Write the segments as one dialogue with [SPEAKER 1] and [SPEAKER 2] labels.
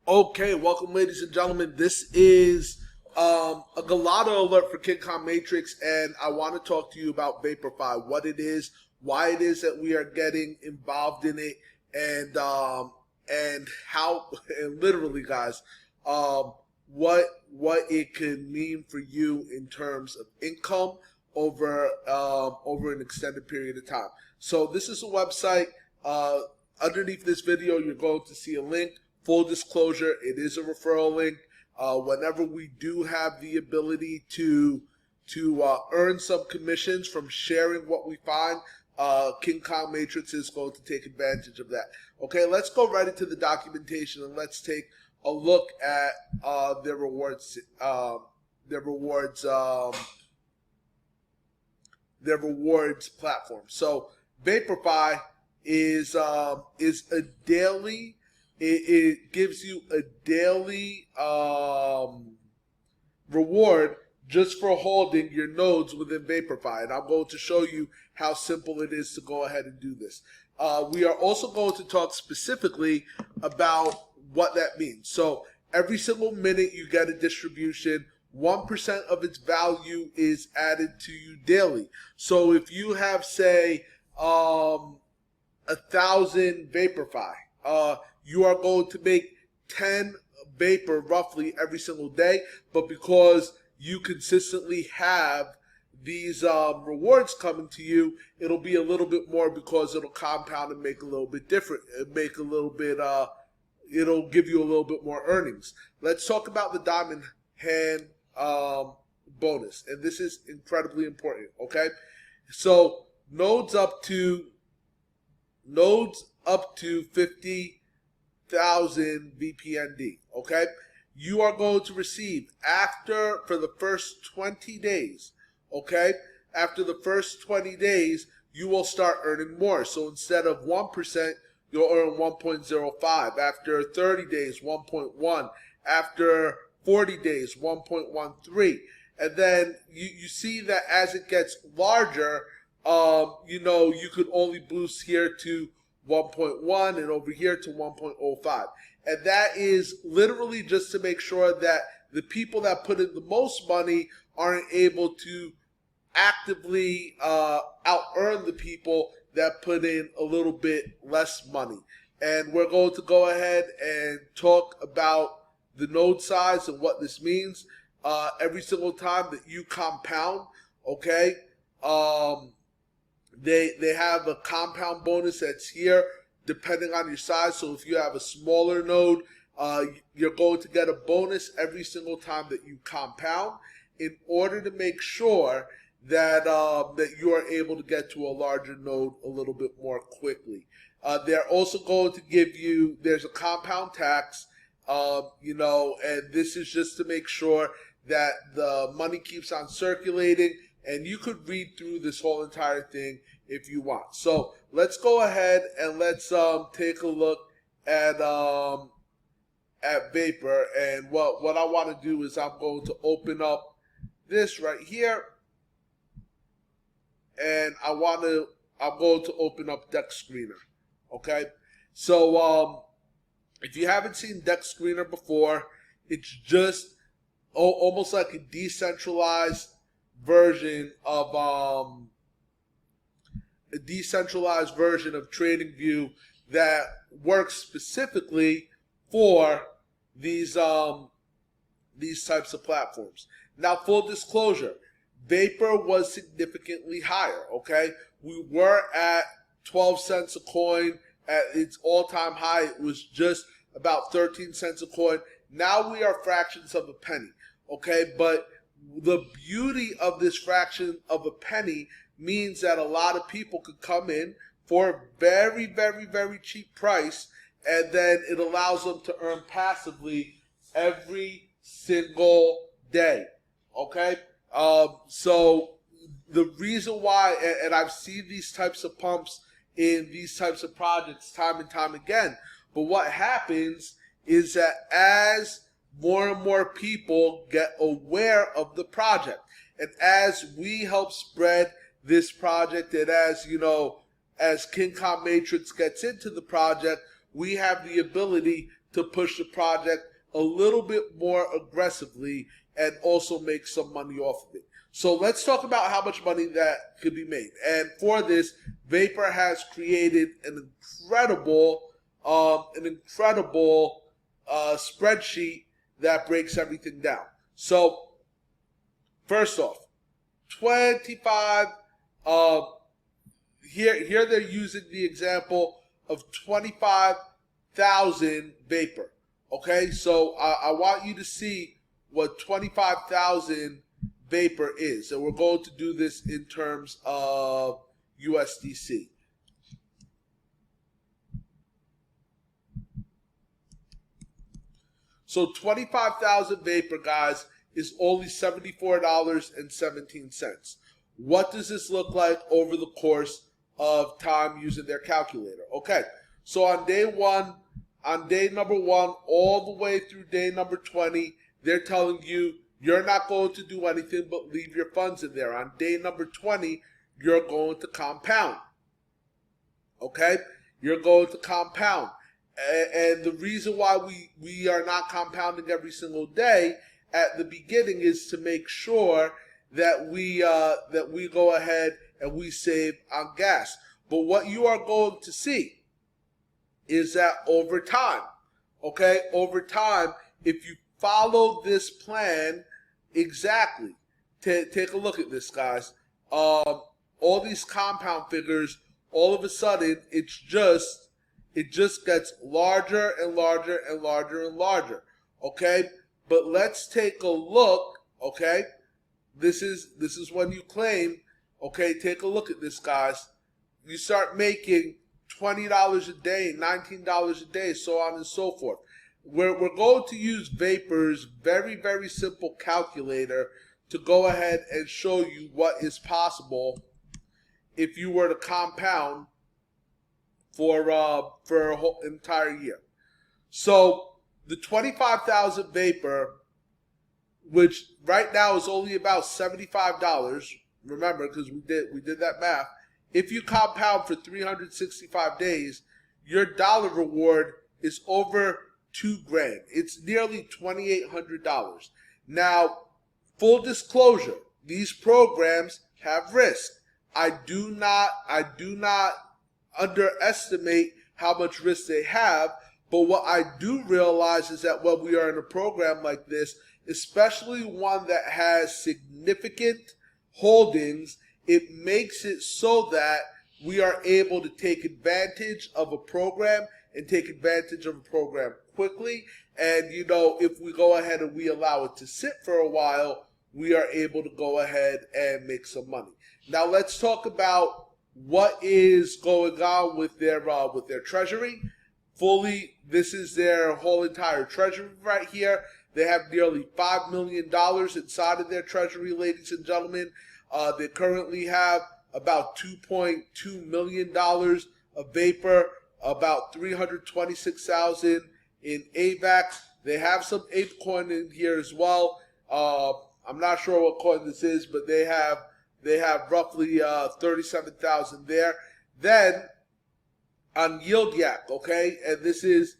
[SPEAKER 1] Okay, welcome, ladies and gentlemen. This is a Galata alert for KuCoin Matrix, and I want to talk to you about VaporFi, what it is, why it is that we are getting involved in it, and how, and literally, guys, what it could mean for you in terms of income over an extended period of time. So this is a website. Underneath this video, you're going to see a link. Full disclosure, it is a referral link. Whenever we do have the ability to earn some commissions from sharing what we find, KuCoin Matrix is going to take advantage of that. Okay, let's go right into the documentation and let's take a look at their rewards platform. So VaporFi is a daily. It gives you a daily reward just for holding your nodes within VaporFi. And I'm going to show you how simple it is to go ahead and do this. We are also going to talk specifically about what that means. So every single minute you get a distribution, 1% of its value is added to you daily. So if you have, say, 1,000 VaporFi, you are going to make 10 Vapor roughly every single day, but because you consistently have these rewards coming to you, it'll be a little bit more because it'll compound and make a little bit different, it'll give you a little bit more earnings. Let's talk about the diamond hand bonus, and this is incredibly important, okay? So nodes up to 50,000 VPND, okay? You are going to receive for the first 20 days, okay? After the first 20 days, you will start earning more. So instead of 1%, you'll earn 1.05. After 30 days, 1.1. After 40 days, 1.13. And then you see that as it gets larger, you could only boost here to 1.1 and over here to 1.05. And that is literally just to make sure that the people that put in the most money aren't able to actively out-earn the people that put in a little bit less money. And we're going to go ahead and talk about the node size and what this means. Every single time that you compound, okay, They have a compound bonus that's here depending on your size. So if you have a smaller node, you're going to get a bonus every single time that you compound in order to make sure that that you are able to get to a larger node a little bit more quickly. They're also going to give you, there's a compound tax, and this is just to make sure that the money keeps on circulating. And you could read through this whole entire thing if you want. So let's go ahead and let's take a look at Vapor. And what I want to do is I'm going to open up this right here, and I'm going to open up Deck Screener. Okay, so if you haven't seen Deck Screener before, it's just almost like a decentralized version of TradingView that works specifically for these types of platforms. Now, full disclosure, Vapor was significantly higher. Okay, we were at 12 cents a coin at its all-time high. It was just about 13 cents a coin. Now we are fractions of a penny. Okay, but the beauty of this fraction of a penny means that a lot of people could come in for a very, very, very cheap price, and then it allows them to earn passively every single day. Okay? So the reason why, and I've seen these types of pumps in these types of projects time and time again, but what happens is that as more and more people get aware of the project, and as we help spread this project, and as KuCoin Matrix gets into the project, we have the ability to push the project a little bit more aggressively and also make some money off of it. So let's talk about how much money that could be made. And for this, Vapor has created an incredible spreadsheet that breaks everything down. So first off, 25. Here they're using the example of 25,000 Vapor. Okay, so I want you to see what 25,000 Vapor is, and we're going to do this in terms of USDC. So 25,000 Vapor, guys, is only $74.17. What does this look like over the course of time using their calculator? Okay, so on day number one, all the way through day number 20, they're telling you you're not going to do anything but leave your funds in there. On day number 20, you're going to compound. Okay, you're going to compound. And the reason why we are not compounding every single day at the beginning is to make sure that we go ahead and we save on gas. But what you are going to see is that over time, okay, over time, if you follow this plan exactly, take a look at this, guys. All these compound figures, all of a sudden, it just gets larger and larger and larger and larger. Okay, but let's take a look. Okay, this is when you claim. Okay, take a look at this, guys. You start making $20 a day, $19 a day, so on and so forth. We're going to use Vapor's very, very simple calculator to go ahead and show you what is possible if you were to compound for a whole entire year. So the 25,000 Vapor, which right now is only about $75. Remember, because we did that math. If you compound for 365 days, your dollar reward is over $2,000. It's nearly $2,800. Now, full disclosure, these programs have risk. I do not underestimate how much risk they have, but what I do realize is that when we are in a program like this, especially one that has significant holdings, it makes it so that we are able to take advantage of a program and take advantage of a program quickly. And, you know, if we go ahead and we allow it to sit for a while, we are able to go ahead and make some money. Now, let's talk about what is going on with their treasury. This is their whole entire treasury right here. They have nearly $5 million inside of their treasury, ladies and gentlemen. They currently have about $2.2 million of Vapor, about 326,000 in AVAX. They have some ApeCoin in here as well. I'm not sure what coin this is, but they have roughly 37,000 there. Then on YieldYak, okay, and this is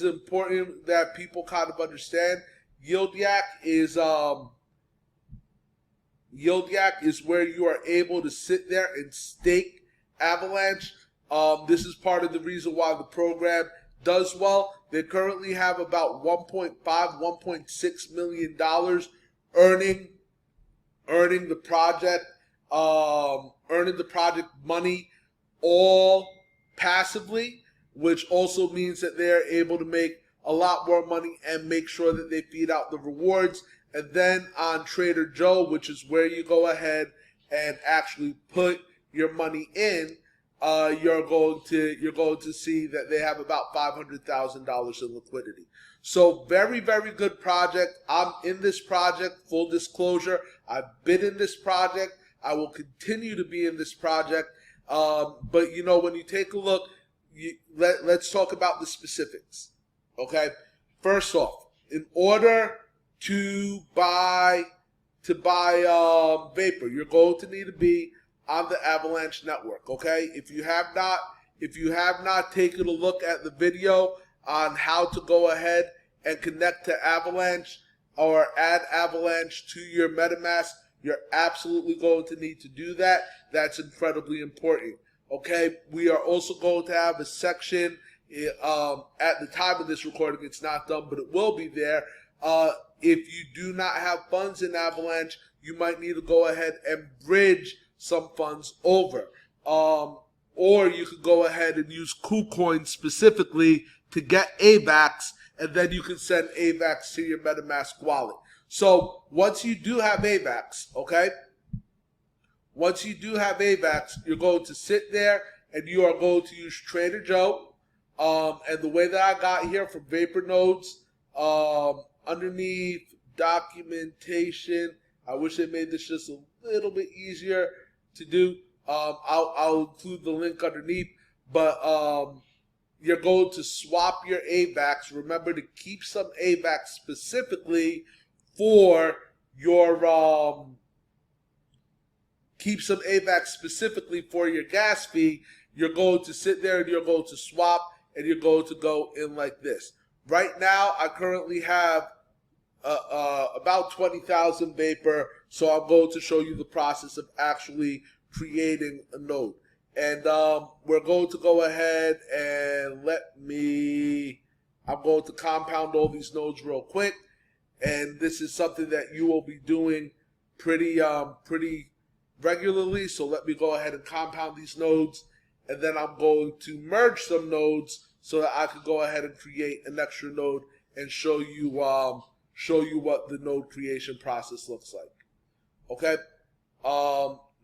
[SPEAKER 1] important that people kind of understand. YieldYak is where you are able to sit there and stake Avalanche. This is part of the reason why the program does well. They currently have about $1.6 million earning the project money all passively, which also means that they're able to make a lot more money and make sure that they feed out the rewards. And then on Trader Joe, which is where you go ahead and actually put your money in, you're going to see that they have about $500,000 in liquidity. So very, very good project. I'm in this project, full disclosure. I've been in this project. I will continue to be in this project. But you know, when you take a look, let's talk about the specifics. Okay. First off, in order to buy Vapor, you're going to need to be on the Avalanche network. Okay. If you have not taken a look at the video, on how to go ahead and connect to Avalanche or add Avalanche to your MetaMask, you're absolutely going to need to do that. That's incredibly important. Okay, we are also going to have a section at the time of this recording. It's not done, but it will be there. If you do not have funds in Avalanche, you might need to go ahead and bridge some funds over. Or you could go ahead and use KuCoin specifically to get AVAX, and then you can send AVAX to your MetaMask wallet. So once you do have AVAX, okay, once you do have AVAX, you're going to sit there and you are going to use Trader Joe. And the way that I got here from VaporNodes, underneath documentation, I wish they made this just a little bit easier to do. I'll include the link underneath, but you're going to swap your AVAX. Remember to keep some AVAX specifically for your gas fee. You're going to sit there and you're going to swap, and you're going to go in like this. Right now, I currently have about 20,000 Vapor, so I'm going to show you the process of actually creating a node. And we're going to go ahead and I'm going to compound all these nodes real quick. And this is something that you will be doing pretty regularly. So let me go ahead and compound these nodes. And then I'm going to merge some nodes so that I can go ahead and create an extra node and show you what the node creation process looks like. Okay.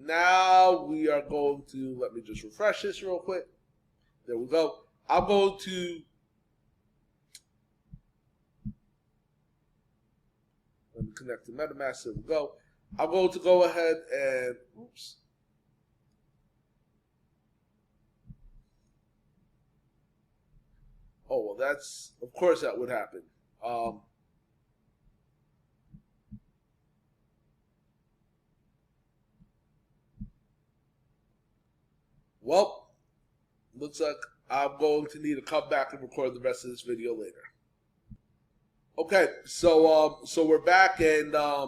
[SPEAKER 1] Now we are going to, let me just refresh this real quick. There we go. I'm going to, let me connect to MetaMask. There we go. I'm going to go ahead and, oops. Oh, well, that's, of course that would happen. Well, looks like I'm going to need to come back and record the rest of this video later. Okay, so we're back, and I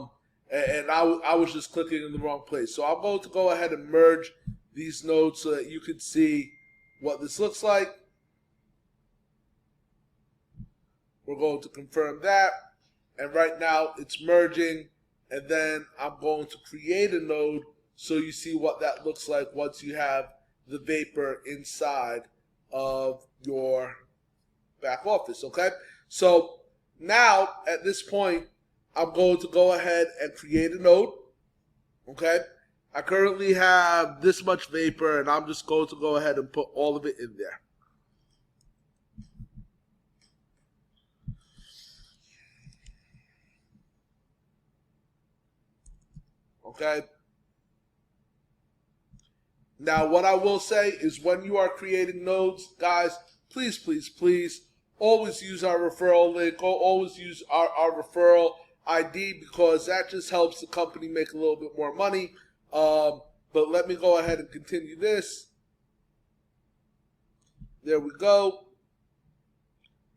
[SPEAKER 1] was just clicking in the wrong place. So I'm going to go ahead and merge these nodes so that you can see what this looks like. We're going to confirm that, and right now it's merging, and then I'm going to create a node so you see what that looks like once you have the Vapor inside of your back office. Okay, so now at this point I'm going to go ahead and create a node. Okay, I currently have this much Vapor, and I'm just going to go ahead and put all of it in there. Okay. Now, what I will say is when you are creating nodes, guys, please, please, please, always use our referral link, or always use our referral ID, because that just helps the company make a little bit more money. But let me go ahead and continue this. There we go.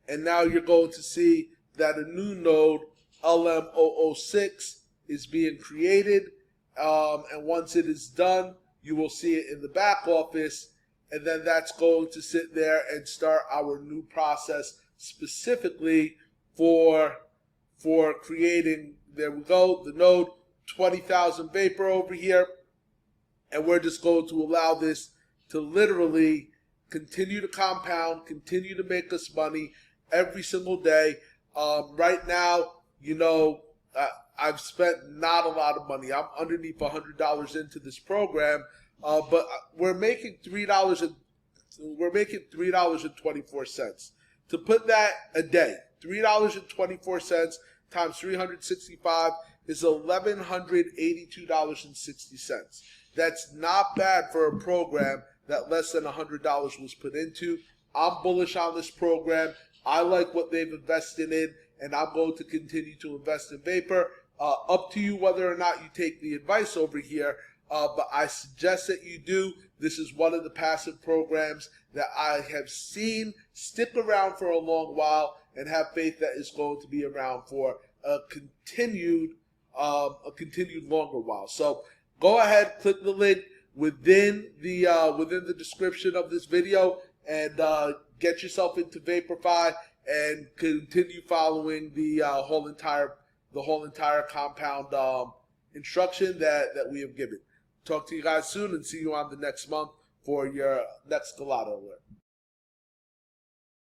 [SPEAKER 1] And now you're going to see that a new node, LM006, is being created. And once it is done, you will see it in the back office, and then that's going to sit there and start our new process specifically for creating, there we go, the node, 20,000 Vapor over here, and we're just going to allow this to literally continue to compound, continue to make us money every single day. Right now, you know, I've spent not a lot of money. I'm underneath $100 into this program, but we're making $3.24. To put that a day, $3.24 times 365 is $1,182.60. That's not bad for a program that less than $100 was put into. I'm bullish on this program. I like what they've invested in, and I'm going to continue to invest in Vapor. Up to you whether or not you take the advice over here, but I suggest that you do. This is one of the passive programs that I have seen stick around for a long while, and have faith that it's going to be around for a continued longer while. So go ahead, click the link within the description of this video, and get yourself into VaporFi and continue following the whole entire compound instruction that we have given. Talk to you guys soon, and see you on the next month for your next Gelato alert.